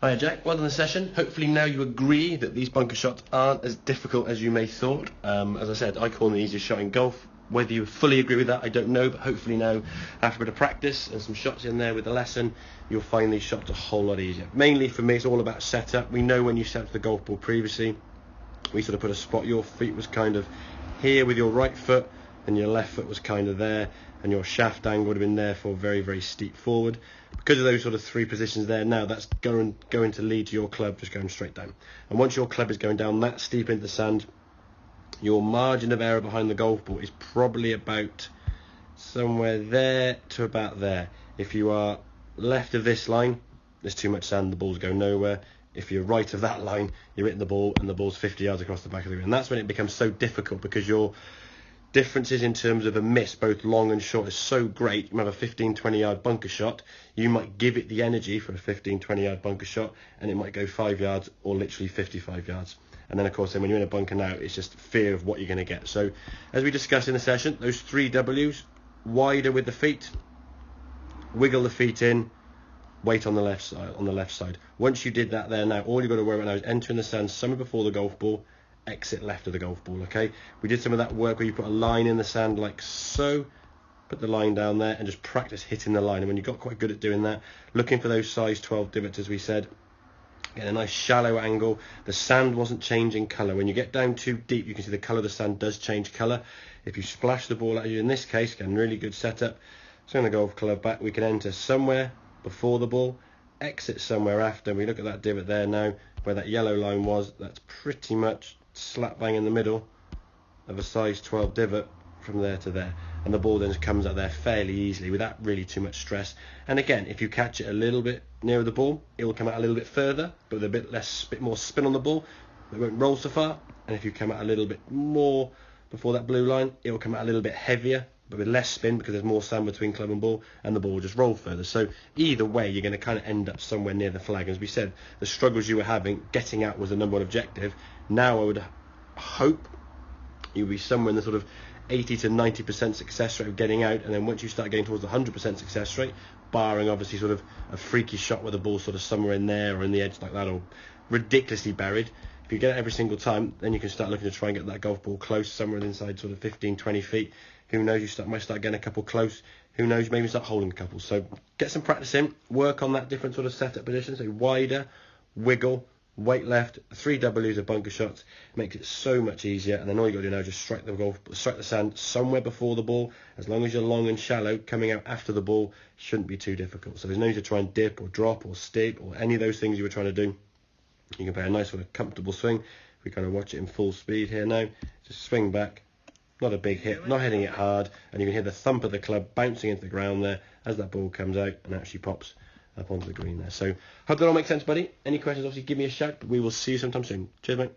Hiya Jack, well done the session. Hopefully now you agree that these bunker shots aren't as difficult as you may thought. As I said, I call them the easiest shot in golf. Whether you fully agree with that, I don't know, but hopefully now, after a bit of practice and some shots in there with the lesson, you'll find these shots a whole lot easier. Mainly for me, it's all about setup. We know when you set up the golf ball previously, we sort of put a spot, your feet was kind of here with your right foot, and your left foot was kind of there, and your shaft angle would have been there for very, very steep forward. Because of those sort of three positions there, now that's going to lead to your club just going straight down. And once your club is going down that steep into the sand, your margin of error behind the golf ball is probably about somewhere there to about there. If you are left of this line, there's too much sand, the balls go nowhere. If you're right of that line, you're hitting the ball and the ball's 50 yards across the back of the green. And that's when it becomes so difficult, because your differences in terms of a miss, both long and short, is so great. You might have a 15-20 yard bunker shot, you might give it the energy for a 15-20 yard bunker shot, and it might go 5 yards or literally 55 yards. And then of course, when you're in a bunker now, it's just fear of what you're going to get. So as we discussed in the session, those 3 W's: wider with the feet, wiggle the feet in, weight on the left side. Once you did that there, now all you've got to worry about now is entering the sand somewhere before the golf ball, exit left of the golf ball. Okay, we did some of that work where you put a line in the sand like so, put the line down there and just practice hitting the line. And when you got quite good at doing that, looking for those size 12 divots, as we said, get a nice shallow angle. The sand wasn't changing colour. When you get down too deep, you can see the colour of the sand does change colour. If you splash the ball at you, in this case, again, really good setup, swing the golf club back, we can enter somewhere before the ball, exit somewhere after. We look at that divot there now, where that yellow line was, that's pretty much slap bang in the middle of a size 12 divot from there to there, and the ball then comes out there fairly easily without really too much stress. And again, if you catch it a little bit nearer the ball, it will come out a little bit further, but with a bit more spin on the ball. It won't roll so far. And if you come out a little bit more before that blue line, it will come out a little bit heavier, but with less spin, because there's more sand between club and ball, and the ball will just roll further. So either way, you're going to kind of end up somewhere near the flag. As we said, the struggles you were having, getting out was the number one objective. Now I would hope you'll be somewhere in the sort of 80 to 90% success rate of getting out, and then once you start getting towards the 100% success rate, barring obviously sort of a freaky shot where the ball's sort of somewhere in there or in the edge like that, or ridiculously buried, if you get it every single time, then you can start looking to try and get that golf ball close, somewhere inside sort of 15-20 feet. Who knows, you might start getting a couple close. Who knows, maybe start holding a couple. So get some practice in, work on that different sort of setup position. So wider, wiggle, weight left, 3 W's of bunker shots, makes it so much easier. And then all you got to do now is just strike the sand somewhere before the ball. As long as you're long and shallow, coming out after the ball shouldn't be too difficult. So there's no need to try and dip or drop or steep or any of those things you were trying to do. You can play a nice sort of comfortable swing. If we kind of watch it in full speed here now, just swing back, not a big hit, not hitting it hard, and you can hear the thump of the club bouncing into the ground there as that ball comes out and actually pops up onto the green there. So hope that all makes sense, buddy. Any questions, obviously give me a shout, but we will see you sometime soon. Cheers, mate.